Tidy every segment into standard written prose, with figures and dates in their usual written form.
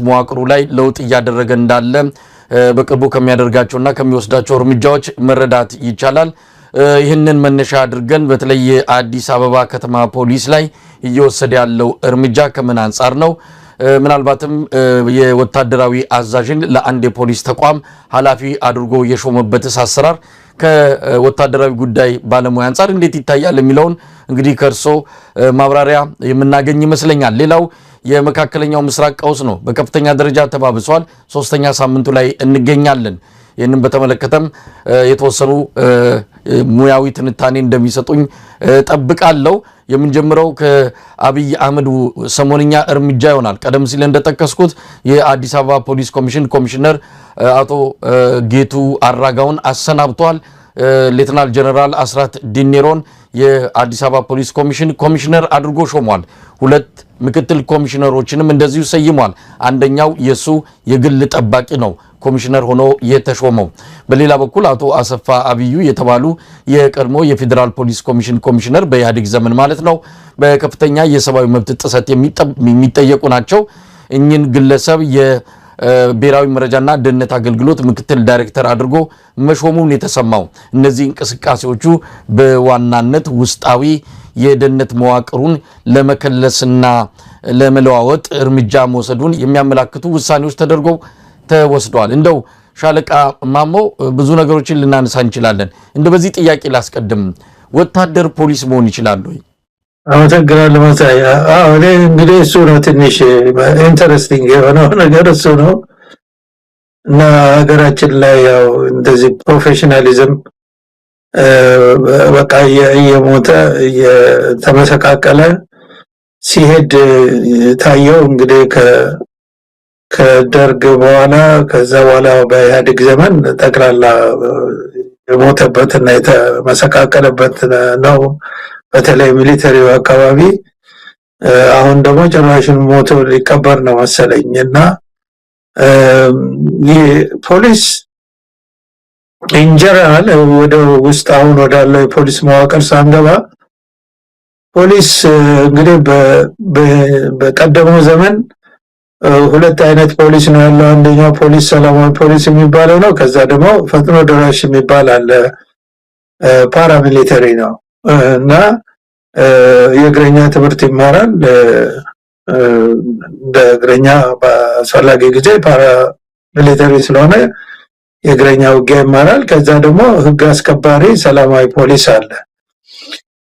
መዋቅሩ ላይ ለውጥ እያደረገ እንዳለ በቅርቡ ከሚያደርጋቸውና ከሚወስዳቸው እርምጃዎች መረዳት ይቻላል። ይህንን መነሻ አድርገን በተለይ አዲስ አበባ ከተማ ፖሊስ ላይ እየወሰደ ያለው እርምጃ ከምን አንፃር ነው? ምናልባትም የወታደራዊ አዛዥን ለአንድ የፖሊስ ተቋም ኃላፊ አድርጎ የሾመበት አሰራር ከወታደራዊ ጉዳይ ባለሙያ አንፃር እንዴት ይታያል የሚለውን እንግዲህ ከርሶ ማብራሪያ የምናገኝ ይመስለኛል። ሌላው የመካከለኛው ምስራቅ ቀውስ ነው። በከፍተኛ ደረጃ ተባብሷል። 3ኛ ሳምንቱ ላይ እንገኛለን። ይህንን በተመለከተም የተወሰኑ ሙያዊ ትንታኔ እንደሚሰጡኝ ጠብቃለሁ። የምንጀምረው ከአብይ አህመድ ሰሞንኛ እርምጃ ይሆናል። ቀደም ሲል እንደተጠቀስኩት የአዲስ አበባ ፖሊስ ኮሚሽን ኮሚሽነር አቶ ጌቱ አራጋውን አሰናብቷል። ሌተናል ጀነራል አስራት ዲኔሮን የአዲስ አበባ ፖሊስ ኮሚሽን ኮሚሽነር አድርጎ ሾሟል። 2 ምክትል ኮሚሽነሮችንም እንደዚሁ ሰይሟል። አንደኛው የሱ የግል ጠባቂ ነው ኮሚሽነር ሆኖ የተሾመው። በሌላ በኩል አቶ አሰፋ አብዩ የተባሉ የቀድሞ የፌዴራል ፖሊስ ኮሚሽን ኮሚሽነር በኢህአዴግ ዘመን ማለት ነው በከፍተኛ የሰብአዊ መብት ጥሰት የሚጠየቁ ናቸው። እኚህን ግለሰብ የብሔራዊ መረጃና ደህንነት አገልግሎት ምክትል ዳይሬክተር አድርጎ መሾሙን የተሰማው እነዚህ እንቅስቃሴዎቹ በዋናነት ውስጣዊ የደህንነት መዋቅሩን ለመከለስና ለመለዋወጥ እርምጃ መውሰዱን የሚያመላክቱ ውሳኔዎች ተደርገው ተወስደዋል። እንደው ሻለቃ ማሞ ብዙ ነገሮችን ልናነሳ እንችላለን። እንደ በዚህ ጥያቄ ላስቀድም፣ ወታደር ፖሊስ መሆን ይችላል ወይ? አመሰግናለሁ መሳይ። እኔ እንግዲህ እሱ ነው ትንሽ ኢንተረስቲንግ የሆነው ነገር እሱ ነው እና ሀገራችን ላይ ያው እንደዚህ ፕሮፌሽናሊዝም በቃ እየሞተ እየተመሰቃቀለ ሲሄድ ታየው። እንግዲህ ከደርግ በኋላ ከዛ በኋላ በኢህአዴግ ዘመን ጠቅላላ የሞተበትና የተመሰቃቀለበት ነው። በተለይ ሚሊተሪው አካባቢ አሁን ደግሞ ጭራሽን ሞቶ ሊቀበር ነው መሰለኝ። እና ፖሊስ ኢንጀነራል ወደ ውስጥ አሁን ወዳለው የፖሊስ መዋቅር ሳንገባ ፖሊስ እንግዲህ በቀደመው ዘመን 2 አይነት ፖሊስ ነው ያለው። አንደኛው ፖሊስ ሰላማዊ ፖሊስ የሚባለው ነው። ከዛ ደግሞ ፈጥኖ ደራሽ የሚባል አለ፣ ፓራሚሊተሪ ነው እና የእግረኛ ትምህርት ይማራል። እንደ እግረኛ በአስፈላጊ ጊዜ ፓራሚሊተሪ ስለሆነ የእግረኛ ውጊያ ይማራል። ከዛ ደግሞ ህግ አስከባሪ ሰላማዊ ፖሊስ አለ።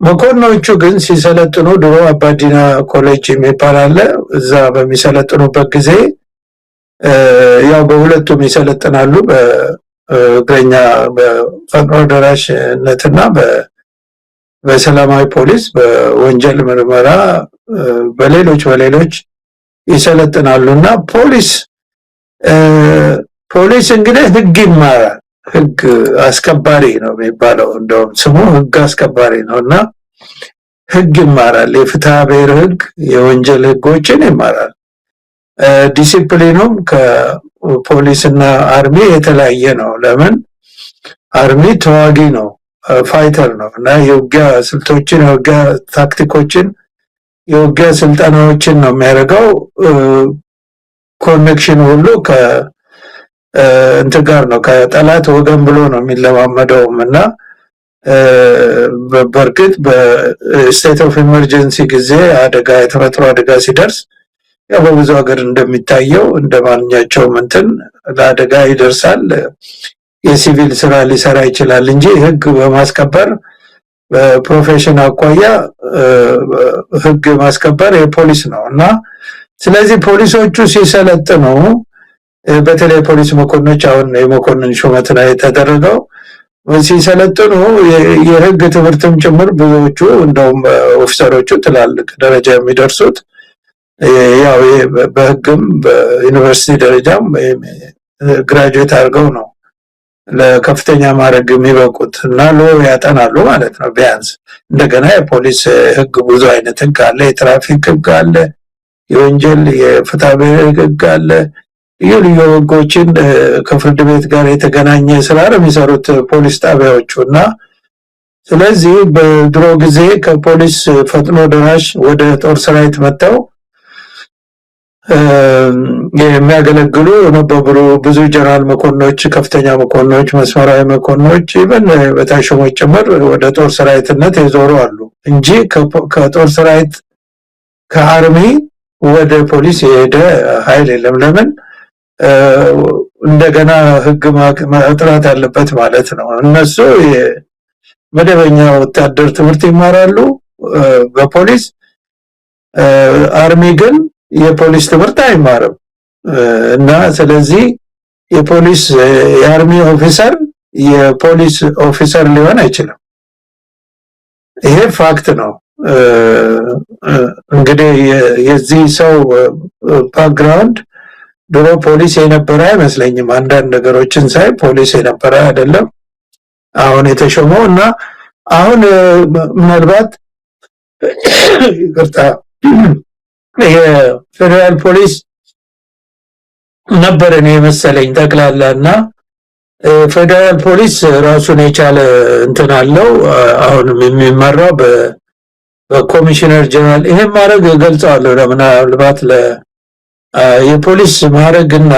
መኮንኖቹ ግን ሲሰለጥኑ ድሮ አባዲና ኮሌጅ የሚባል አለ። እዛ በሚሰለጥኑበት ጊዜ ያው በሁለቱም ይሰለጥናሉ፣ በእግረኛ በፈጥኖ ደራሽነትና በሰላማዊ ፖሊስ በወንጀል ምርመራ በሌሎች ይሰለጥናሉና ፖሊስ እንግዲህ ህግ ይማራል። ህግ አስከባሪ ነው የሚባለው፣ እንደውም ስሙ ህግ አስከባሪ ነውና ህግ ይማራል። የፍትሐ ብሔር ህግ፣ የወንጀል ህጎችን ይማራል። ዲሲፕሊኑም ከፖሊስና አርሚ የተለያየ ነው። ለምን? አርሚ ተዋጊ ነው፣ ፋይተር ነው እና የውጊያ ስልቶችን፣ የውጊያ ታክቲኮችን፣ የውጊያ ስልጠናዎችን ነው የሚያደርገው። ኮኔክሽን ሁሉ እንትን ጋር ነው፣ ከጠላት ወገን ብሎ ነው የሚለማመደውም እና በእርግጥ በስቴት ኦፍ ኢመርጀንሲ ጊዜ አደጋ፣ የተፈጥሮ አደጋ ሲደርስ ያው በብዙ ሀገር እንደሚታየው እንደማንኛቸውም እንትን ለአደጋ ይደርሳል። የሲቪል ስራ ሊሰራ ይችላል እንጂ ህግ በማስከበር በፕሮፌሽን አኳያ ህግ ማስከበር የፖሊስ ነው እና ስለዚህ ፖሊሶቹ ሲሰለጥኑ በተለይ ፖሊስ መኮንኖች አሁን የመኮንን ሹመት ላይ የተደረገው ሲሰለጥኑ የህግ ትምህርትም ጭምር ብዙዎቹ እንደውም ኦፊሰሮቹ ትላልቅ ደረጃ የሚደርሱት ያው በህግም በዩኒቨርሲቲ ደረጃም ግራጁዌት አድርገው ነው ለከፍተኛ ማዕረግ የሚበቁት እና ያጠናሉ ማለት ነው። ቢያንስ እንደገና የፖሊስ ህግ ብዙ አይነት ህግ አለ። የትራፊክ ህግ አለ፣ የወንጀል የፍትሐ ብሔር ህግ አለ። ልዩ ህጎችን ከፍርድ ቤት ጋር የተገናኘ ስራ ነው የሚሰሩት ፖሊስ ጣቢያዎቹ እና ስለዚህ በድሮ ጊዜ ከፖሊስ ፈጥኖ ደራሽ ወደ ጦር ሰራዊት መጣው የሚያገለግሉ ነበሩ። ብዙ ጀነራል መኮንኖች፣ ከፍተኛ መኮንኖች፣ መስመራዊ መኮንኖች ኢቨን በታሸሞች ጭምር ወደ ጦር ሰራዊትነት የዞሩ አሉ እንጂ ከጦር ሰራዊት ከአርሚ ወደ ፖሊስ የሄደ ኃይል የለም። ለምን? እንደገና ህግ ማጥራት አለበት ማለት ነው። እነሱ መደበኛ ወታደር ትምህርት ይማራሉ በፖሊስ፣ አርሚ ግን የፖሊስ ትምህርት አይማርም እና ስለዚህ የአርሚ ኦፊሰር የፖሊስ ኦፊሰር ሊሆን አይችልም። ይሄ ፋክት ነው። እንግዲህ የዚህ ሰው ባክግራውንድ ድሮ ፖሊስ የነበረ አይመስለኝም። አንዳንድ ነገሮችን ሳይ ፖሊስ የነበረ አይደለም አሁን የተሾመው እና አሁን ምናልባት ይቅርታ የፌደራል ፖሊስ ነበር እኔ መሰለኝ ጠቅላላና ፌደራል ፖሊስ ራሱን የቻለ እንትን አለው። አሁንም የሚመራው በኮሚሽነር ጀነራል ይሄን ማድረግ ገልጸዋለሁ። ለምናልባት የፖሊስ ማዕረግና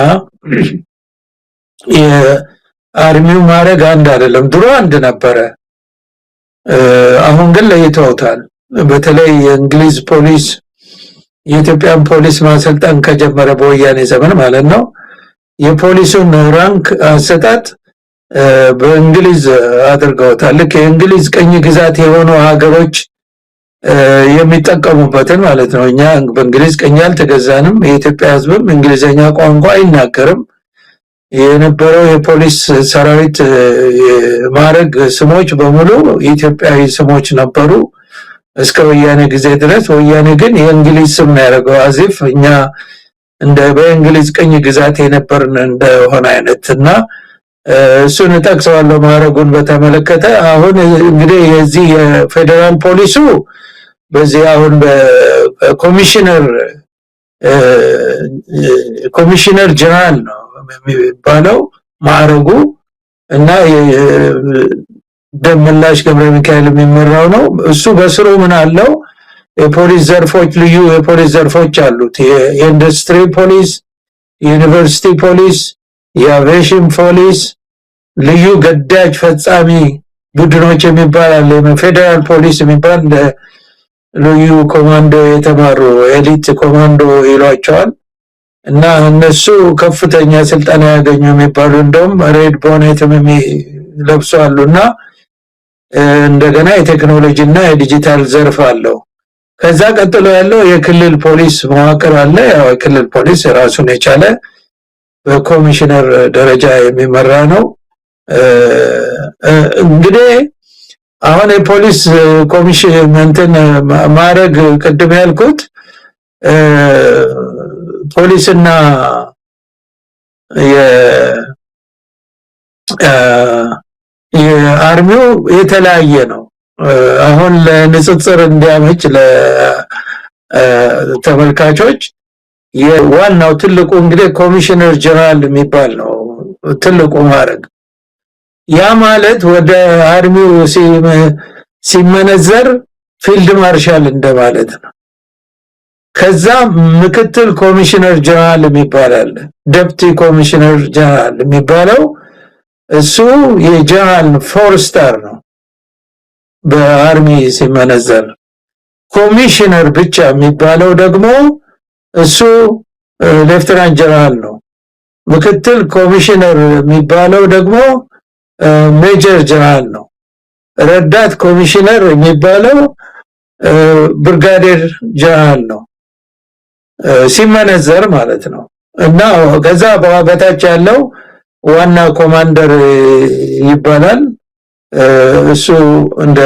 የአርሚው ማዕረግ አንድ አይደለም። ድሮ አንድ ነበረ፣ አሁን ግን ለይተውታል። በተለይ የእንግሊዝ ፖሊስ የኢትዮጵያን ፖሊስ ማሰልጠን ከጀመረ በወያኔ ዘመን ማለት ነው የፖሊሱን ራንክ አሰጣጥ በእንግሊዝ አድርገውታል። ልክ የእንግሊዝ ቅኝ ግዛት የሆኑ ሀገሮች የሚጠቀሙበትን ማለት ነው። እኛ በእንግሊዝ ቅኝ አልተገዛንም። የኢትዮጵያ ሕዝብም እንግሊዘኛ ቋንቋ አይናገርም። የነበረው የፖሊስ ሰራዊት ማዕረግ ስሞች በሙሉ ኢትዮጵያዊ ስሞች ነበሩ እስከ ወያኔ ጊዜ ድረስ። ወያኔ ግን የእንግሊዝ ስም ነው ያደረገው አዚፍ እኛ እንደ በእንግሊዝ ቅኝ ግዛት የነበርን እንደሆነ አይነትና እሱን ጠቅሰዋለሁ ማዕረጉን በተመለከተ። አሁን እንግዲህ የዚህ የፌደራል ፖሊሱ በዚህ አሁን ኮሚሽነር ጀነራል ነው የሚባለው ማዕረጉ እና ደመላሽ ገብረ ሚካኤል የሚመራው ነው። እሱ በስሩ ምን አለው? የፖሊስ ዘርፎች ልዩ የፖሊስ ዘርፎች አሉት። የኢንዱስትሪ ፖሊስ፣ የዩኒቨርሲቲ ፖሊስ፣ የአቪዬሽን ፖሊስ፣ ልዩ ገዳጅ ፈጻሚ ቡድኖች የሚባል አለ። ፌደራል ፖሊስ የሚባል ልዩ ኮማንዶ የተማሩ ኤሊት ኮማንዶ ይሏቸዋል እና እነሱ ከፍተኛ ስልጠና ያገኙ የሚባሉ እንደውም ሬድ ቦኔትም የሚለብሱ አሉና እንደገና የቴክኖሎጂ እና የዲጂታል ዘርፍ አለው። ከዛ ቀጥሎ ያለው የክልል ፖሊስ መዋቅር አለ። ያው የክልል ፖሊስ ራሱን የቻለ በኮሚሽነር ደረጃ የሚመራ ነው። እንግዲህ አሁን የፖሊስ ኮሚሽን እንትን ማዕረግ ቅድም ያልኩት ፖሊስና የአርሚው የተለያየ ነው። አሁን ለንጽጽር እንዲያመች ለተመልካቾች የዋናው ትልቁ እንግዲህ ኮሚሽነር ጀነራል የሚባል ነው ትልቁ ማዕረግ። ያ ማለት ወደ አርሚው ሲመነዘር ፊልድ ማርሻል እንደማለት ነው። ከዛ ምክትል ኮሚሽነር ጀነራል የሚባል አለ። ዴፕቲ ኮሚሽነር ጀነራል የሚባለው እሱ የጀነራል ፎር ስታር ነው በአርሚ ሲመነዘር። ኮሚሽነር ብቻ የሚባለው ደግሞ እሱ ሌፍተናንት ጀነራል ነው። ምክትል ኮሚሽነር የሚባለው ደግሞ ሜጀር ጀነራል ነው። ረዳት ኮሚሽነር የሚባለው ብርጋዴር ጀነራል ነው ሲመነዘር ማለት ነው። እና ከዛ በታች ያለው ዋና ኮማንደር ይባላል። እሱ እንደ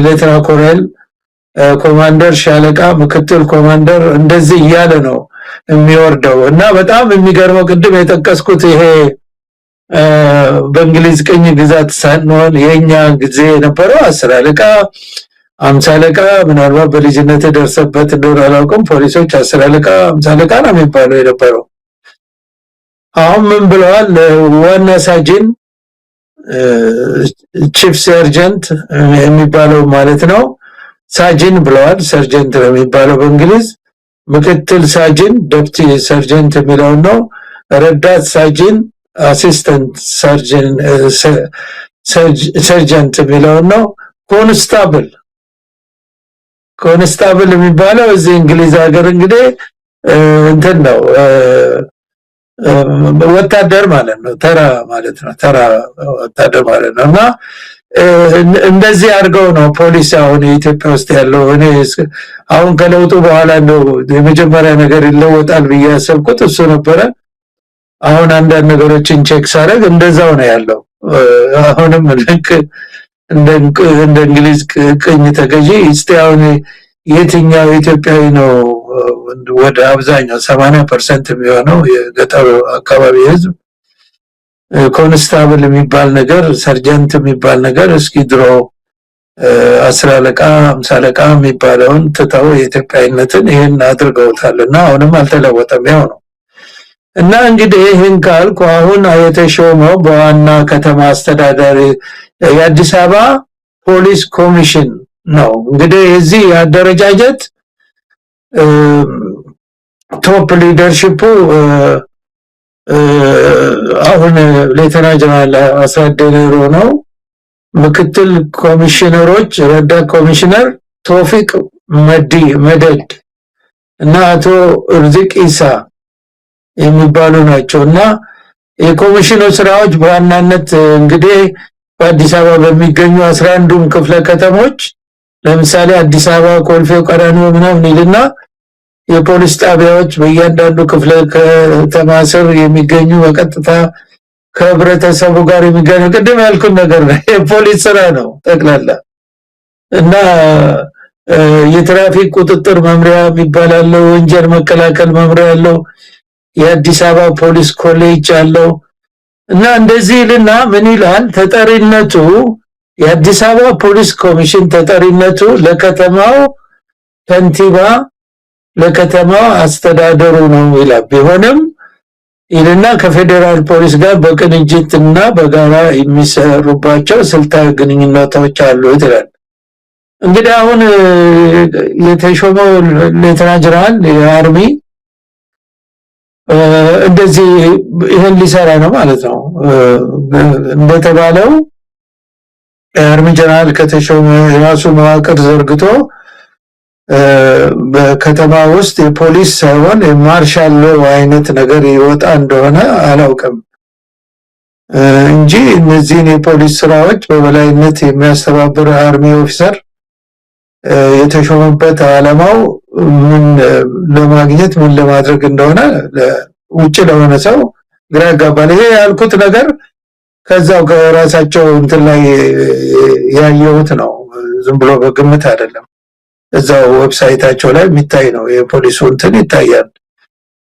ሌተና ኮሎኔል፣ ኮማንደር፣ ሻለቃ፣ ምክትል ኮማንደር እንደዚህ እያለ ነው የሚወርደው። እና በጣም የሚገርመው ቅድም የጠቀስኩት ይሄ በእንግሊዝ ቅኝ ግዛት ሳንሆን የኛ ጊዜ የነበረው 10 አለቃ 50 አለቃ ምናልባት በልጅነት ደርሰበት እንደሆነ አላውቅም። ፖሊሶች 10 አለቃ 50 አለቃ ነው የሚባለው የነበረው። አሁን ምን ብለዋል? ዋና ሳጅን ቺፍ ሰርጀንት የሚባለው ማለት ነው። ሳጅን ብለዋል። ሰርጀንት ነው የሚባለው በእንግሊዝ። ምክትል ሳጅን ዴፕቲ ሰርጀንት የሚለው ነው። ረዳት ሳጅን አሲስታንት ሰርጀንት የሚለው ነው። ኮንስታብል የሚባለው እዚህ እንግሊዝ ሀገር እንግዲህ እንትን ነው ወታደር ማለት ነው። ተራ ማለት ነው። ተራ ወታደር ማለት ነው። እና እንደዚህ አድርገው ነው ፖሊስ አሁን ኢትዮጵያ ውስጥ ያለው። እኔ አሁን ከለውጡ በኋላ ነው የመጀመሪያ ነገር ይለወጣል ብዬ ያሰብኩት እሱ ነበረ። አሁን አንዳንድ ነገሮችን ቼክ ሳደርግ እንደዛው ነው ያለው። አሁንም ልክ እንደ እንግሊዝ ቅኝ ተገዢ እስቲ አሁን የትኛው ኢትዮጵያዊ ነው ወደ አብዛኛው 80% የሚሆነው የገጠሩ አካባቢ ህዝብ ኮንስታብል የሚባል ነገር ሰርጀንት የሚባል ነገር እስኪ ድሮ 10 አለቃ 50 አለቃ የሚባለውን ትተው የኢትዮጵያዊነትን ይሄን አድርገውታልና አሁንም አልተለወጠም ያው ነው። እና እንግዲህ ይሄን ካልኩ አሁን የተሾመው በዋና ከተማ አስተዳዳሪ የአዲስ አበባ ፖሊስ ኮሚሽን ነው። እንግዲህ እዚህ አደረጃጀት ቶፕ ሊደርሺፑ አሁን ሌተና ጀነራል አስራት ዴኔሮ ነው። ምክትል ኮሚሽነሮች ረዳት ኮሚሽነር ቶፊቅ መደድ እና አቶ እርዝቅ ኢሳ የሚባሉ ናቸውና የኮሚሽኑ ስራዎች በዋናነት እንግዲህ በአዲስ አበባ በሚገኙ 11ዱም ክፍለ ከተሞች ለምሳሌ አዲስ አበባ ኮልፌ ቀራኒዮ ምናምን ይልና የፖሊስ ጣቢያዎች በእያንዳንዱ ክፍለ ከተማ ስር የሚገኙ በቀጥታ ከህብረተሰቡ ጋር የሚገኙ ቅድም ያልኩት ነገር ነው። የፖሊስ ስራ ነው ጠቅላላ። እና የትራፊክ ቁጥጥር መምሪያ ይባላል፣ ወንጀል መከላከል መምሪያ ያለው የአዲስ አበባ ፖሊስ ኮሌጅ አለው። እና እንደዚህ ይልና ምን ይላል ተጠሪነቱ የአዲስ አበባ ፖሊስ ኮሚሽን ተጠሪነቱ ለከተማው ከንቲባ ለከተማው አስተዳደሩ ነው ይላል። ቢሆንም ይልና ከፌደራል ፖሊስ ጋር በቅንጅትና በጋራ የሚሰሩባቸው ስልታዊ ግንኙነቶች አሉ ይላል። እንግዲህ አሁን የተሾመው ሌተና ጀነራል የአርሚ እንደዚህ ይሄን ሊሰራ ነው ማለት ነው። እንደተባለው አርሚ ጀነራል ከተሾመ የራሱ መዋቅር ዘርግቶ በከተማ ውስጥ የፖሊስ ሳይሆን የማርሻል ሎ አይነት ነገር ይወጣ እንደሆነ አላውቅም እንጂ እነዚህን የፖሊስ ስራዎች በበላይነት የሚያስተባብር አርሚ ኦፊሰር የተሾመበት ዓላማው ምን ለማግኘት ምን ለማድረግ እንደሆነ ውጭ ለሆነ ሰው ግራ ያጋባል። ይሄ ያልኩት ነገር ከዛው ከራሳቸው እንትን ላይ ያየሁት ነው፣ ዝም ብሎ በግምት አይደለም። እዛው ዌብሳይታቸው ላይ የሚታይ ነው፣ የፖሊሱ እንትን ይታያል።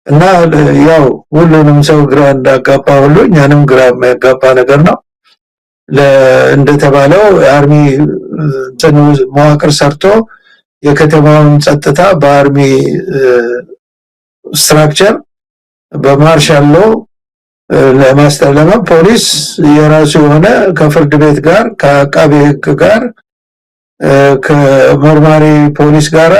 እና ያው ሁሉንም ሰው ግራ እንዳጋባ ሁሉ እኛንም ግራ የሚያጋባ ነገር ነው። እንደተባለው አርሚ እንትን መዋቅር ሰርቶ የከተማውን ጸጥታ በአርሚ ስትራክቸር በማርሻል ሎ ለማስተላለፍ ፖሊስ የራሱ የሆነ ከፍርድ ቤት ጋር ከአቃቤ ሕግ ጋር ከመርማሪ ፖሊስ ጋር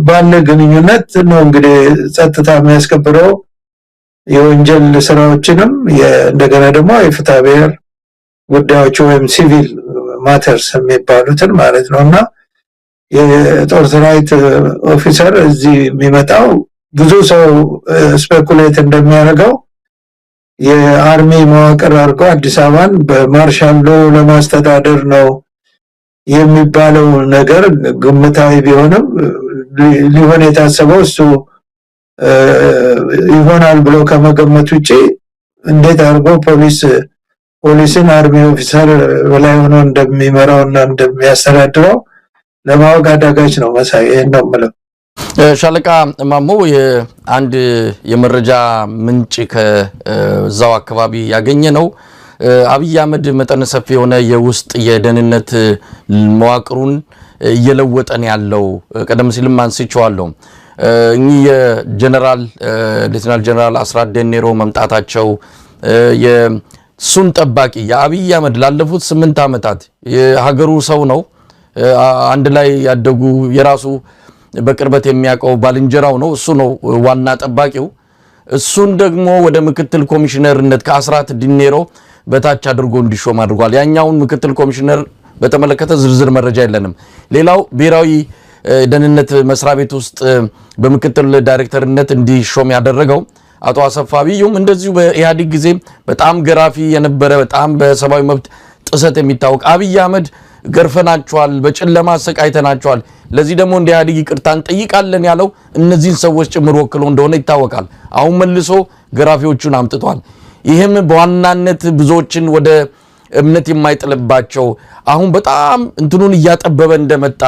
ባለ ግንኙነት ነው እንግዲህ ጸጥታ የሚያስከብረው የወንጀል ስራዎችንም እንደገና ደግሞ የፍትሐ ብሔር ጉዳዮች ወይም ሲቪል ማተርስ የሚባሉትን ማለት ነውና የጦር ሰራዊት ኦፊሰር እዚህ የሚመጣው ብዙ ሰው ስፔኩሌት እንደሚያደርገው የአርሚ መዋቅር አድርጎ አዲስ አበባን በማርሻል ሎ ለማስተዳደር ነው የሚባለው ነገር ግምታዊ ቢሆንም ሊሆን የታሰበው እሱ ይሆናል ብሎ ከመገመት ውጪ እንዴት አድርጎ ፖሊስን አርሚ ኦፊሰር በላይ ሆኖ እንደሚመራውና እንደሚያስተዳድረው ለማወቅ አዳጋች ነው። መሳይ ነው ማለት ሻለቃ ማሞ አንድ የመረጃ ምንጭ ከዛው አካባቢ ያገኘ ነው። አብይ አህመድ መጠነ ሰፊ የሆነ የውስጥ የደህንነት መዋቅሩን እየለወጠን ያለው ቀደም ሲልም አንስቼዋለሁ። እኚህ የጀነራል ሌተናል ጀነራል አስራት ዴኔሮ መምጣታቸው የሱን ጠባቂ የአብይ አህመድ ላለፉት 8 ዓመታት የሀገሩ ሰው ነው። አንድ ላይ ያደጉ የራሱ በቅርበት የሚያውቀው ባልንጀራው ነው። እሱ ነው ዋና ጠባቂው። እሱን ደግሞ ወደ ምክትል ኮሚሽነርነት ከአስራት ዲኔሮ በታች አድርጎ እንዲሾም አድርጓል። ያኛውን ምክትል ኮሚሽነር በተመለከተ ዝርዝር መረጃ የለንም። ሌላው ብሔራዊ ደህንነት መስሪያ ቤት ውስጥ በምክትል ዳይሬክተርነት እንዲሾም ያደረገው አቶ አሰፋ ቢዩም እንደዚሁ በኢህአዴግ ጊዜ በጣም ገራፊ የነበረ በጣም በሰብአዊ መብት ጥሰት የሚታወቅ አብይ አህመድ ገርፈናቸዋል፣ በጨለማ አሰቃይተናቸዋል፣ ለዚህ ደግሞ እንደ ኢህአዴግ ይቅርታ እንጠይቃለን ያለው እነዚህን ሰዎች ጭምር ወክሎ እንደሆነ ይታወቃል። አሁን መልሶ ገራፊዎቹን አምጥቷል። ይህም በዋናነት ብዙዎችን ወደ እምነት የማይጥልባቸው አሁን በጣም እንትኑን እያጠበበ እንደመጣ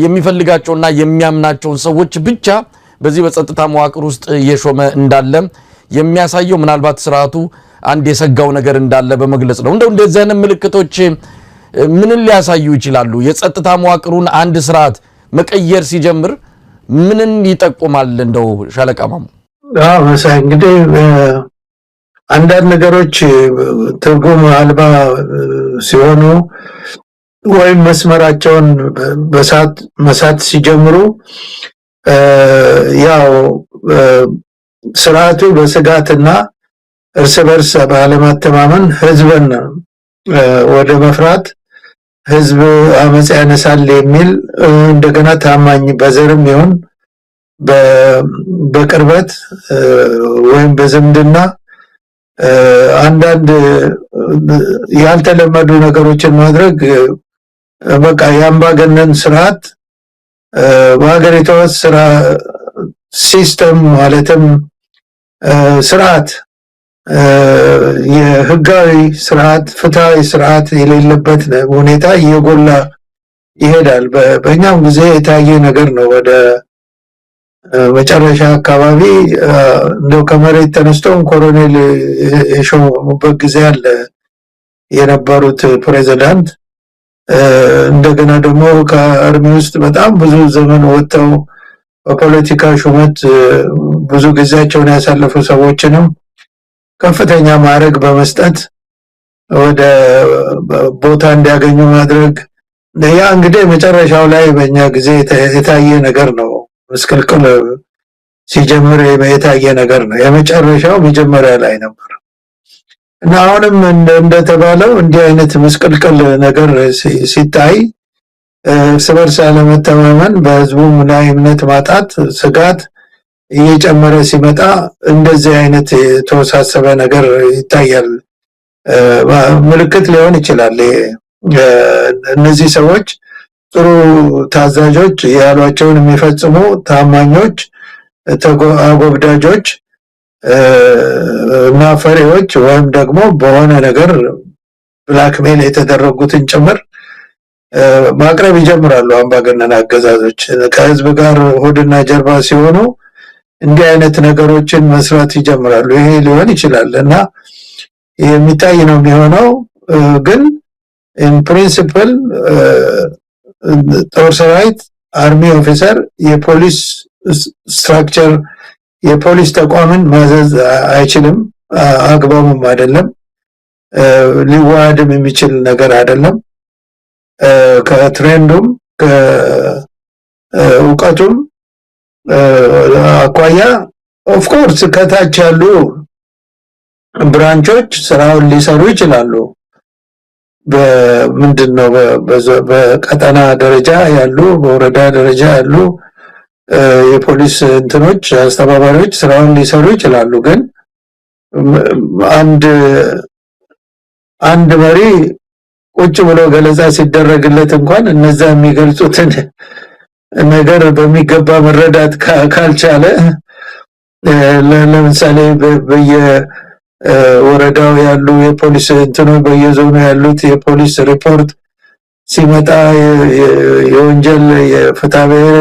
የሚፈልጋቸውና የሚያምናቸውን ሰዎች ብቻ በዚህ በጸጥታ መዋቅር ውስጥ እየሾመ እንዳለ የሚያሳየው ምናልባት ስርዓቱ አንድ የሰጋው ነገር እንዳለ በመግለጽ ነው። እንደዚህ አይነት ምልክቶች ምንን ሊያሳዩ ይችላሉ? የጸጥታ መዋቅሩን አንድ ስርዓት መቀየር ሲጀምር ምንን ይጠቁማል? እንደው ሻለቃ ማሙ። መሳይ እንግዲህ አንዳንድ ነገሮች ትርጉም አልባ ሲሆኑ ወይም መስመራቸውን መሳት ሲጀምሩ ያው ስርዓቱ በስጋትና እርስ በርስ ባለመተማመን ህዝብን ወደ መፍራት ህዝብ አመጽ ያነሳል የሚል እንደገና ታማኝ በዘርም ይሁን በቅርበት ወይም በዝምድና አንዳንድ ያልተለመዱ ነገሮችን ማድረግ በቃ የአምባገነን ስርዓት በሀገሪቷ ስራ ሲስተም ማለትም ስርዓት የህጋዊ ስርዓት ፍትሃዊ ስርዓት የሌለበት ሁኔታ እየጎላ ይሄዳል። በእኛም ጊዜ የታየ ነገር ነው። ወደ መጨረሻ አካባቢ እንደው ከመሬት ተነስተው ኮሎኔል የሾሙበት ጊዜ አለ የነበሩት ፕሬዝዳንት። እንደገና ደግሞ ከአርሚ ውስጥ በጣም ብዙ ዘመን ወጥተው በፖለቲካ ሹመት ብዙ ጊዜያቸውን ያሳለፉ ሰዎችንም ከፍተኛ ማዕረግ በመስጠት ወደ ቦታ እንዲያገኙ ማድረግ ያ እንግዲህ መጨረሻው ላይ በእኛ ጊዜ የታየ ነገር ነው። መስቀልቅል ሲጀምር የታየ ነገር ነው። የመጨረሻው መጀመሪያ ላይ ነበር እና አሁንም እንደተባለው እንዲህ አይነት መስቀልቅል ነገር ሲታይ እርስ በርስ አለመተማመን፣ በህዝቡም ላይ እምነት ማጣት፣ ስጋት እየጨመረ ሲመጣ እንደዚህ አይነት የተወሳሰበ ነገር ይታያል። ምልክት ሊሆን ይችላል። እነዚህ ሰዎች ጥሩ ታዛዦች ያሏቸውን የሚፈጽሙ ታማኞች፣ አጎብዳጆች እና ፈሪዎች ወይም ደግሞ በሆነ ነገር ብላክሜል የተደረጉትን ጭምር ማቅረብ ይጀምራሉ። አምባገነን አገዛዞች ከህዝብ ጋር ሆድና ጀርባ ሲሆኑ እንዲህ አይነት ነገሮችን መስራት ይጀምራሉ። ይሄ ሊሆን ይችላል እና የሚታይ ነው የሚሆነው። ግን ኢን ፕሪንሲፕል ጦር ሰራዊት፣ አርሚ ኦፊሰር፣ የፖሊስ ስትራክቸር የፖሊስ ተቋምን ማዘዝ አይችልም፣ አግባቡም አይደለም፣ ሊዋሃድም የሚችል ነገር አይደለም። ከትሬንዱም ከእውቀቱም አኳያ ኦፍ ኮርስ ከታች ያሉ ብራንቾች ስራውን ሊሰሩ ይችላሉ። በምንድነው በቀጠና ደረጃ ያሉ በወረዳ ደረጃ ያሉ የፖሊስ እንትኖች አስተባባሪዎች ስራውን ሊሰሩ ይችላሉ። ግን አንድ መሪ ቁጭ ብሎ ገለጻ ሲደረግለት እንኳን እነዛ የሚገልጹትን ነገር በሚገባ መረዳት ካልቻለ ለምሳሌ በየወረዳው ያሉ የፖሊስ እንትኖች በየዞኑ ያሉት የፖሊስ ሪፖርት ሲመጣ የወንጀል የፍትሐብሔር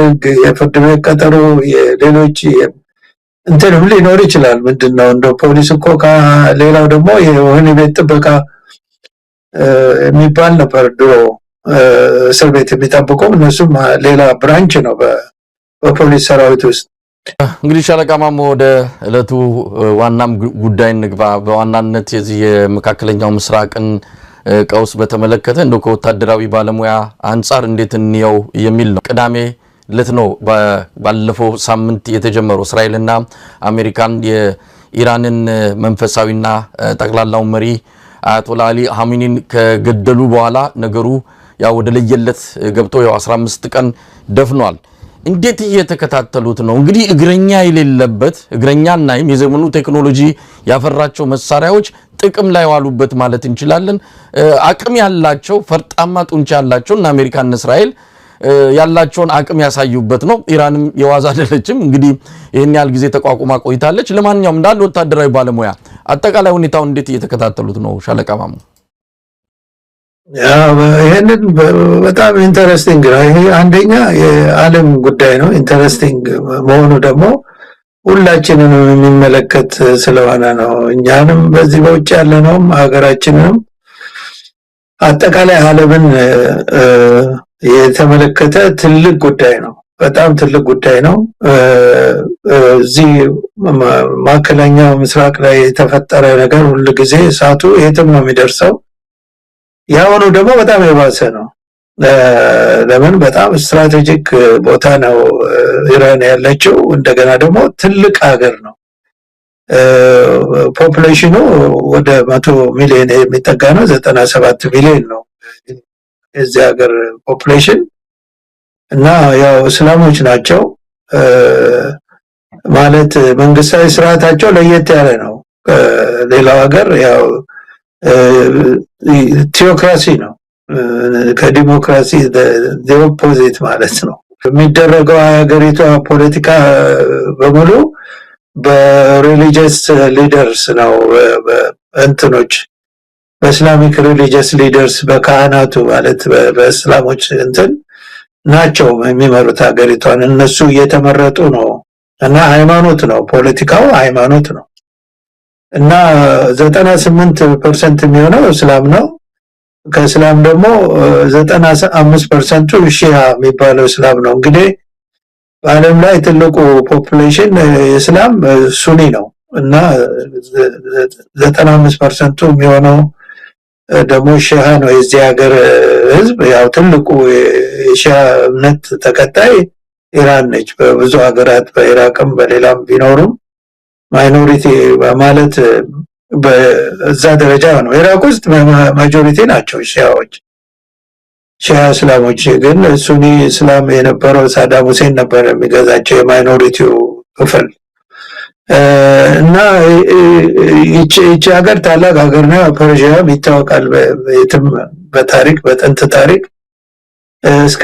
የፍርድ ቤት ቀጠሮ የሌሎች እንትንም ሊኖር ይችላል። ምንድነው እንደ ፖሊስ እኮ ሌላው ደግሞ የወህኒ ቤት ጥበቃ የሚባል ነበር ድሮ እስር ቤት የሚጠብቀው እነሱም ሌላ ብራንች ነው በፖሊስ ሰራዊት ውስጥ። እንግዲህ ሻለቃ ማሞ ወደ እለቱ ዋናም ጉዳይ እንግባ። በዋናነት የዚህ የመካከለኛው ምስራቅን ቀውስ በተመለከተ እንደው ከወታደራዊ ባለሙያ አንፃር እንዴት እንየው የሚል ነው። ቅዳሜ ለት ነው ባለፈው ሳምንት የተጀመረው እስራኤልና አሜሪካን የኢራንን መንፈሳዊና ጠቅላላው መሪ አያቶላ አሊ ሐሚኒን ከገደሉ በኋላ ነገሩ ያው ወደ ለየለት ገብቶ ያው 15 ቀን ደፍኗል። እንዴት እየተከታተሉት ነው? እንግዲህ እግረኛ የሌለበት እግረኛና የዘመኑ ቴክኖሎጂ ያፈራቸው መሳሪያዎች ጥቅም ላይ ዋሉበት ማለት እንችላለን። አቅም ያላቸው ፈርጣማ ጡንቻ ያላቸው እና አሜሪካና እስራኤል ያላቸውን አቅም ያሳዩበት ነው። ኢራንም የዋዛ አይደለችም። እንግዲህ ይሄን ያህል ጊዜ ተቋቁማ ቆይታለች። ለማንኛውም እንዳለ ወታደራዊ ባለሙያ አጠቃላይ ሁኔታው እንዴት እየተከታተሉት ነው ሻለቃ ማሙ? ይሄንን በጣም ኢንተረስቲንግ ነው። ይሄ አንደኛ የዓለም ጉዳይ ነው። ኢንተረስቲንግ መሆኑ ደግሞ ሁላችንን የሚመለከት ስለሆነ ነው። እኛንም በዚህ በውጭ ያለነውም ሀገራችንንም አጠቃላይ ዓለምን የተመለከተ ትልቅ ጉዳይ ነው። በጣም ትልቅ ጉዳይ ነው። እዚህ ማዕከለኛው ምስራቅ ላይ የተፈጠረ ነገር ሁሉ ጊዜ እሳቱ የትም ነው የሚደርሰው። ያውኑ ደግሞ በጣም የባሰ ነው። ለምን? በጣም ስትራቴጂክ ቦታ ነው ኢራን ያለችው። እንደገና ደግሞ ትልቅ ሀገር ነው። ፖፑሌሽኑ ወደ 100 ሚሊዮን የሚጠጋ ነው። 97 ሚሊዮን ነው የዚህ ሀገር ፖፑሌሽን እና ያው እስላሞች ናቸው ማለት መንግስታዊ ስርዓታቸው ለየት ያለ ነው። ሌላው ሀገር ያው ቲዮክራሲ ነው። ከዲሞክራሲ ኦፖዚት ማለት ነው። የሚደረገው ሀገሪቷ ፖለቲካ በሙሉ በሪሊጂየስ ሊደርስ ነው። እንትኖች በእስላሚክ ሪሊጂየስ ሊደርስ በካህናቱ ማለት በእስላሞች እንትን ናቸው የሚመሩት ሀገሪቷን። እነሱ እየተመረጡ ነው እና ሃይማኖት ነው፣ ፖለቲካው ሃይማኖት ነው እና 98% የሚሆነው እስላም ነው። ከእስላም ደግሞ 95% ሺዓ የሚባለው እስላም ነው። እንግዲህ በዓለም ላይ ትልቁ ፖፑሌሽን እስላም ሱኒ ነው እና 95% የሚሆነው ደግሞ ሺዓ ነው። የዚህ ሀገር ህዝብ ያው ትልቁ የሺዓ እምነት ተከታይ ኢራን ነች። በብዙ ሀገራት በኢራቅም በሌላም ቢኖሩም ማይኖሪቲ ማለት በዛ ደረጃ ነው። ኢራቅ ውስጥ ማጆሪቲ ናቸው ሺዓዎች፣ ሺዓ እስላሞች። ግን ሱኒ እስላም የነበረው ሳዳም ሁሴን ነበር የሚገዛቸው የማይኖሪቲው ክፍል እና ይቺ ሀገር ታላቅ ሀገር ነው። ፐርሺያም ይታወቃል በታሪክ በጥንት ታሪክ እስከ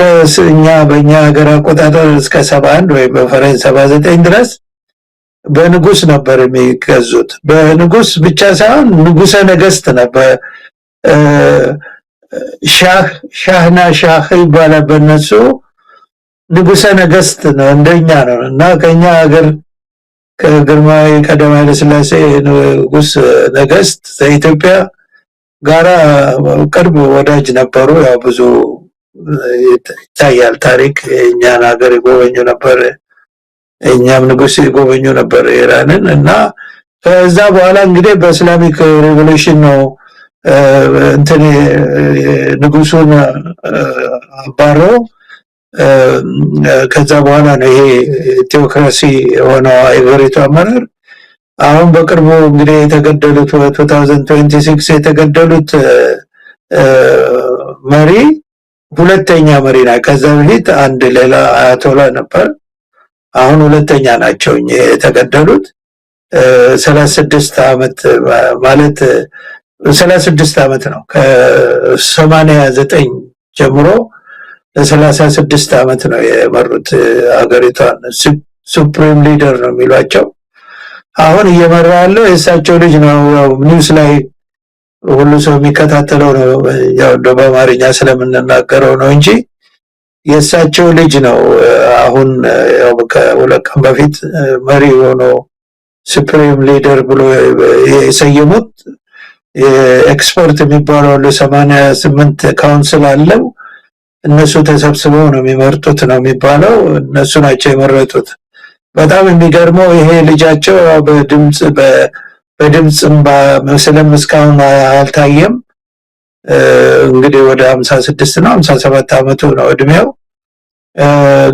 በእኛ ሀገር አቆጣጠር እስከ 71 ወይ በፈረንጅ 79 ድረስ በንጉስ ነበር የሚገዙት። በንጉስ ብቻ ሳይሆን ንጉሰ ነገስት ነበር። ሻህና ሻህ ይባላል በእነሱ። ንጉሰ ነገስት ነው፣ እንደኛ ነው እና ከኛ ሀገር ከግርማዊ ቀዳማዊ ኃይለ ሥላሴ ንጉስ ነገስት ኢትዮጵያ ጋራ ቅርብ ወዳጅ ነበሩ። ያው ብዙ ይታያል ታሪክ። የእኛን ሀገር ይጎበኙ ነበር፣ እኛም ንጉስ ይጎበኙ ነበር ኢራንን። እና ከዛ በኋላ እንግዲህ በእስላሚክ ሪቮሉሽን ነው እንትን ንጉሱን አባረው ከዛ በኋላ ነው ይሄ ቴዎክራሲ የሆነው የሀገሪቱ አመራር። አሁን በቅርቡ እንግዲህ የተገደሉት 2026 የተገደሉት መሪ ሁለተኛ መሪ ናቸው። ከዛ በፊት አንድ ሌላ አያቶላ ነበር። አሁን ሁለተኛ ናቸው የተገደሉት። 36 ዓመት ማለት 36 ዓመት ነው። ከ89 ጀምሮ ለ36 ዓመት ነው የመሩት ሀገሪቷን። ሱፕሪም ሊደር ነው የሚሏቸው። አሁን እየመራ ያለው የእሳቸው ልጅ ነው። ያው ኒውስ ላይ ሁሉ ሰው የሚከታተለው ነው። ያው በአማርኛ ስለምንናገረው ነው እንጂ የእሳቸው ልጅ ነው። አሁን ያው ከሁለት ቀን በፊት መሪ ሆኖ ሱፕሪም ሊደር ብሎ የሰየሙት። ኤክስፐርት የሚባለው ለ88 ካውንስል አለው። እነሱ ተሰብስበው ነው የሚመርጡት ነው የሚባለው። እነሱ ናቸው የመረጡት። በጣም የሚገርመው ይሄ ልጃቸው በድምጽም በምስልም እስካሁን አልታየም። እንግዲህ ወደ 56 ነው 57 ዓመቱ ነው እድሜው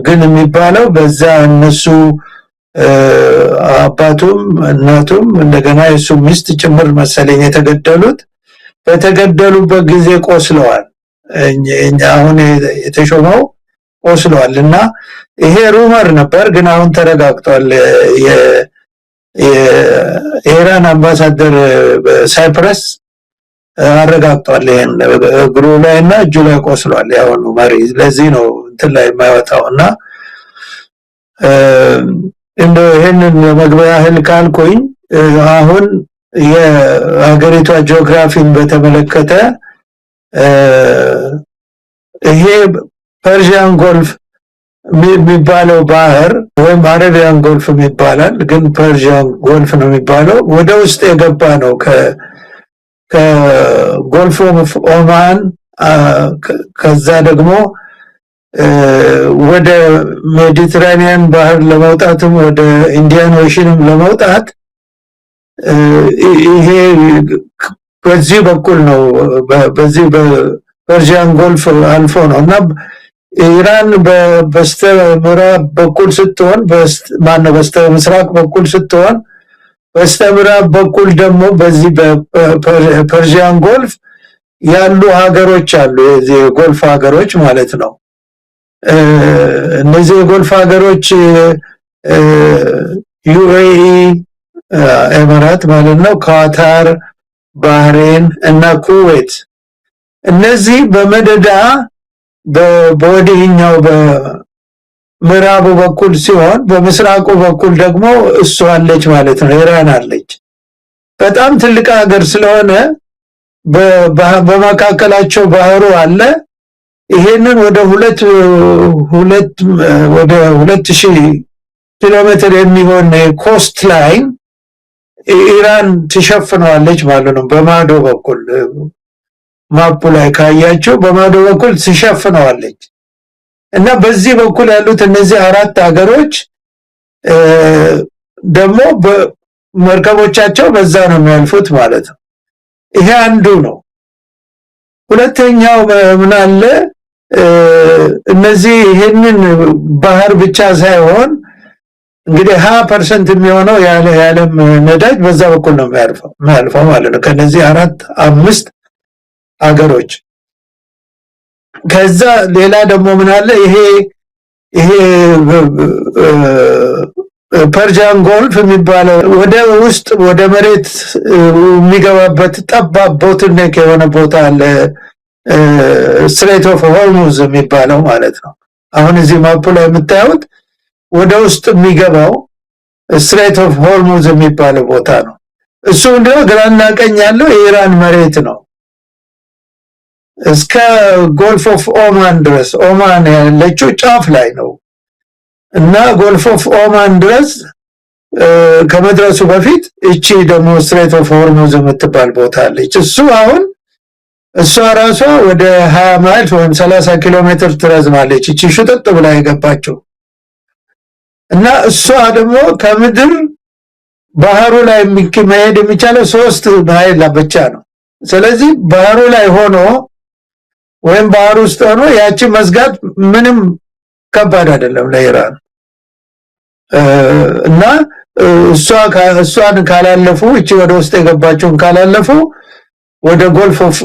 ግን የሚባለው በዛ እነሱ አባቱም እናቱም እንደገና የሱ ሚስት ጭምር መሰለኝ የተገደሉት በተገደሉበት ጊዜ ቆስለዋል። አሁን የተሾመው ቆስለዋል እና ይሄ ሩመር ነበር፣ ግን አሁን ተረጋግጧል። የኢራን አምባሳደር ሳይፕረስ አረጋግጧል። ይሄን እግሩ ላይና እጁ ላይ ቆስሏል ያሁኑ መሪ። ለዚህ ነው እንትን ላይ የማይወጣውና እንደው ይሄንን መግቢያ ያህል ካልኩኝ አሁን የሀገሪቷ ጂኦግራፊን በተመለከተ ይሄ ፐርሺያን ጎልፍ የሚባለው ባህር ወይም አረቢያን ጎልፍ ይባላል፣ ግን ፐርሺያን ጎልፍ ነው የሚባለው። ወደ ውስጥ የገባ ነው ከጎልፍ ኦፍ ኦማን ከዛ ደግሞ ወደ ሜዲትራኒያን ባህር ለመውጣትም ወደ ኢንዲያን ኦሽንም ለመውጣት ይሄ በዚህ በኩል ነው፣ በዚህ በፐርሺያን ጎልፍ አልፎ ነው እና ኢራን በስተምዕራብ በኩል ስትሆን በስተምስራቅ በኩል ስትሆን በስተምዕራብ በኩል ደግሞ በዚህ በፐርሺያን ጎልፍ ያሉ ሀገሮች አሉ፣ የዚህ ጎልፍ ሀገሮች ማለት ነው። እነዚህ የጎልፍ ሀገሮች ዩኤኢ ኤሚራት ማለት ነው፣ ኳታር፣ ባህሬን እና ኩዌት እነዚህ በመደዳ በወዲህኛው በምዕራቡ በኩል ሲሆን በምስራቁ በኩል ደግሞ እሷ አለች ማለት ነው፣ ኢራን አለች። በጣም ትልቅ ሀገር ስለሆነ በመካከላቸው ባህሩ አለ። ይሄንን ወደ 2000 ኪሎ ሜትር የሚሆን ኮስት ላይን ኢራን ትሸፍነዋለች ማለት ነው። በማዶ በኩል ማፑ ላይ ካያቸው በማዶ በኩል ትሸፍነዋለች እና በዚህ በኩል ያሉት እነዚህ አራት ሀገሮች ደግሞ መርከቦቻቸው በዛ ነው የሚያልፉት ማለት ነው። ይሄ አንዱ ነው። ሁለተኛው ምን አለ እነዚህ ይሄንን ባህር ብቻ ሳይሆን እንግዲህ 20% የሚሆነው የዓለም ነዳጅ በዛ በኩል ነው የሚያልፈው ማለት ነው፣ ከነዚህ 4-5 አገሮች። ከዛ ሌላ ደግሞ ምን አለ ይሄ ፐርሺያን ጎልፍ የሚባለው ወደ ውስጥ ወደ መሬት የሚገባበት ጠባብ ቦትልኔክ የሆነ ቦታ አለ፣ ስትሬት ኦፍ ሆርሙዝ የሚባለው ማለት ነው። አሁን እዚህ ማፑ ላይ የምታዩት ወደ ውስጥ የሚገባው ስትሬት ኦፍ ሆርሙዝ የሚባለው ቦታ ነው። እሱ እንደው ግራና ቀኝ ያለው የኢራን መሬት ነው። እስከ ጎልፍ ኦፍ ኦማን ድረስ ኦማን ያለችው ጫፍ ላይ ነው እና ጎልፍ ኦፍ ኦማን ድረስ ከመድረሱ በፊት እቺ ደግሞ ስትሬት ኦፍ ሆርሙዝ የምትባል ቦታ አለች። እሷ ራሷ ወደ 20 ማይል ወይም 30 ኪሎ ሜትር ትረዝማለች። እቺ ሽጥጥ ብላ የገባችው እና እሷ ደግሞ ከምድር ባህሩ ላይ መሄድ የሚቻለው 3 ማይል ብቻ ነው። ስለዚህ ባህሩ ላይ ሆኖ ወይም ባህር ውስጥ ሆኖ ያቺ መዝጋት ምንም ከባድ አይደለም ለኢራን እና እሷን ካላለፉ እቺ ወደ ውስጥ የገባችውን ካላለፉ ወደ ጎልፍ ኦፍ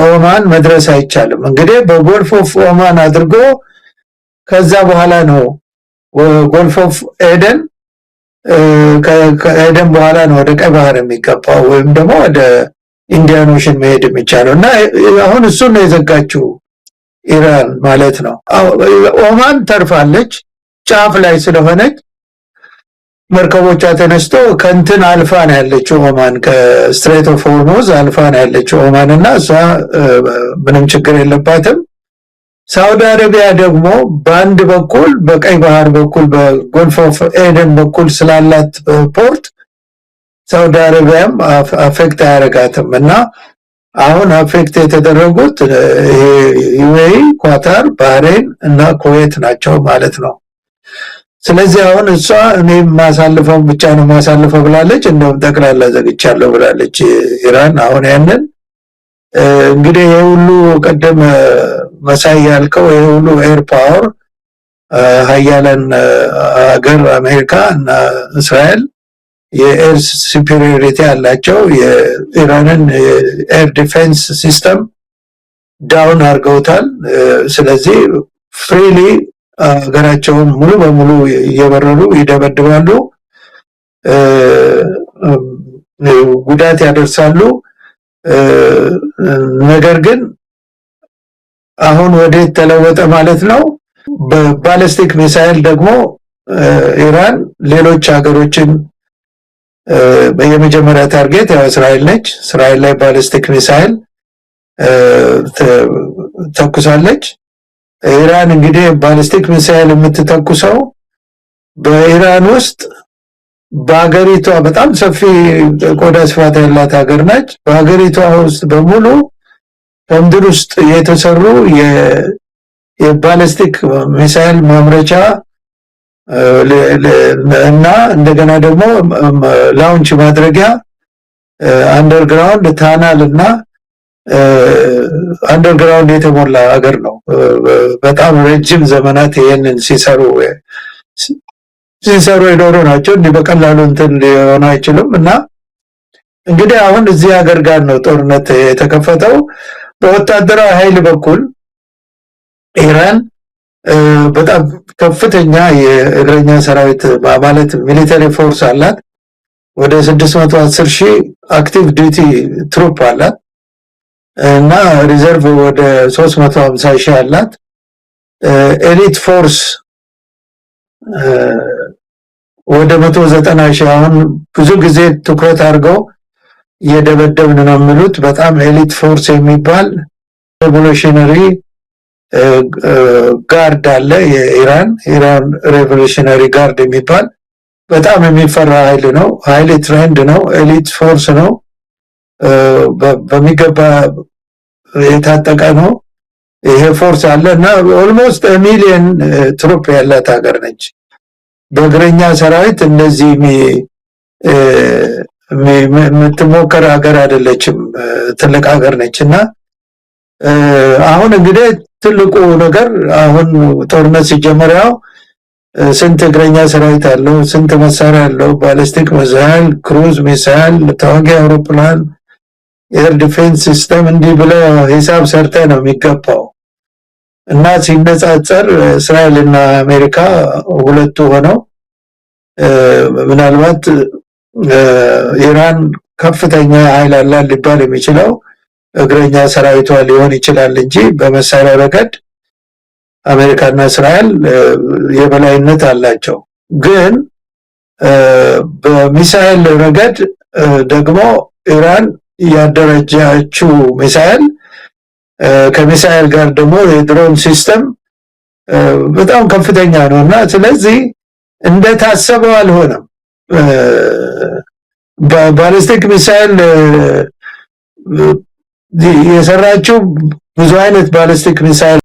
ኦማን መድረስ አይቻልም። እንግዲህ በጎልፍ ኦፍ ኦማን አድርጎ ከዛ በኋላ ነው ጎልፍ ኦፍ ኤደን ከኤደን በኋላ ነው ወደ ቀይ ባህር የሚገባው ወይም ደግሞ ወደ ኢንዲያን ኦሽን መሄድ የሚቻለው እና አሁን እሱ ነው የዘጋችው ኢራን ማለት ነው። ኦማን ተርፋለች ጫፍ ላይ ስለሆነች መርከቦቿ ተነስቶ ከንትን አልፋ ነው ያለችው ኦማን፣ ከስትሬት ኦፍ ሆርሙዝ አልፋ ነው ያለችው ኦማን እና እሷ ምንም ችግር የለባትም። ሳውዲ አረቢያ ደግሞ በአንድ በኩል በቀይ ባህር በኩል በጎልፍ ኦፍ ኤደን በኩል ስላላት ፖርት ሳውዲ አረቢያም አፌክት አያረጋትም እና አሁን አፌክት የተደረጉት ዩኤኢ፣ ኳታር፣ ባህሬን እና ኩዌት ናቸው ማለት ነው። ስለዚህ አሁን እሷ እኔ ማሳልፈው ብቻ ነው ማሳልፈው ብላለች፣ እንደውም ጠቅላላ ዘግቻለሁ ብላለች ኢራን። አሁን ያንን እንግዲህ የሁሉ ቀደም መሳይ ያልከው የሁሉ ኤር ፓወር ሀያላን ሀገር አሜሪካ እና እስራኤል የኤር ሱፔሪዮሪቲ ያላቸው የኢራንን ኤር ዲፌንስ ሲስተም ዳውን አድርገውታል። ስለዚህ ፍሪሊ ሀገራቸውን ሙሉ በሙሉ እየበረሩ ይደበድባሉ፣ ጉዳት ያደርሳሉ። ነገር ግን አሁን ወዴት ተለወጠ ማለት ነው? በባሊስቲክ ሚሳይል ደግሞ ኢራን ሌሎች ሀገሮችን የመጀመሪያ ታርጌት ያው እስራኤል ነች። እስራኤል ላይ ባሊስቲክ ሚሳይል ተኩሳለች። ኢራን እንግዲህ ባሊስቲክ ሚሳይል የምትተኩሰው በኢራን ውስጥ በሀገሪቷ በጣም ሰፊ ቆዳ ስፋት ያላት ሀገር ነች። በሀገሪቷ ውስጥ በሙሉ በምድር ውስጥ የተሰሩ የባሊስቲክ ሚሳይል ማምረቻ እና እንደገና ደግሞ ላውንች ማድረጊያ አንደርግራውንድ ታናል እና አንደርግራውንድ የተሞላ ሀገር ነው። በጣም ረጅም ዘመናት ይሄንን ሲሰሩ የኖሩ ናቸው። እንዲህ በቀላሉ እንትን ሊሆን አይችልም። እና እንግዲህ አሁን እዚህ ሀገር ጋር ነው ጦርነት የተከፈተው። በወታደራዊ ኃይል በኩል ኢራን በጣም ከፍተኛ የእግረኛ ሰራዊት ማለት ሚሊተሪ ፎርስ አላት። ወደ 610,000 አክቲቭ ዲዩቲ ትሩፕ አላት እና ሪዘርቭ ወደ 350,000 አላት። ኤሊት ፎርስ ወደ 190,000 አሁን ብዙ ጊዜ ትኩረት አድርገው እየደበደብን ነው የሚሉት በጣም ኤሊት ፎርስ የሚባል ሬቮሉሽነሪ ጋርድ አለ። የኢራን ሬቮሉሽነሪ ጋርድ የሚባል በጣም የሚፈራ ኃይል ነው። ኃይል ትሬንድ ነው። ኤሊት ፎርስ ነው። በሚገባ የታጠቀ ነው። ይሄ ፎርስ አለ እና ኦልሞስት ሚሊየን ትሩፕ ያላት ሀገር ነች። በእግረኛ ሰራዊት እንደዚህ የምትሞከር ሀገር አይደለችም። ትልቅ ሀገር ነች እና አሁን እንግዲህ ትልቁ ነገር አሁን ጦርነት ሲጀመር ያው ስንት እግረኛ ሰራዊት አለው፣ ስንት መሳሪያ አለው፣ ባሊስቲክ ሚሳይል፣ ክሩዝ ሚሳይል፣ ተዋጊ አውሮፕላን፣ ኤር ዲፌንስ ሲስተም እንዲህ ብለህ ሂሳብ ሰርተህ ነው የሚገባው። እና ሲነጻጸር እስራኤል እና አሜሪካ ሁለቱ ሆነው ምናልባት ኢራን ከፍተኛ ኃይል አላት ሊባል የሚችለው እግረኛ ሰራዊቷ ሊሆን ይችላል እንጂ በመሳሪያ ረገድ አሜሪካና እስራኤል የበላይነት አላቸው። ግን በሚሳኤል ረገድ ደግሞ ኢራን ያደረጃችው ሚሳኤል ከሚሳኤል ጋር ደግሞ የድሮን ሲስተም በጣም ከፍተኛ ነውና ስለዚህ እንደታሰበው አልሆነም። ባሊስቲክ ሚሳኤል የሰራችው ብዙ አይነት ባሊስቲክ ሚሳኤል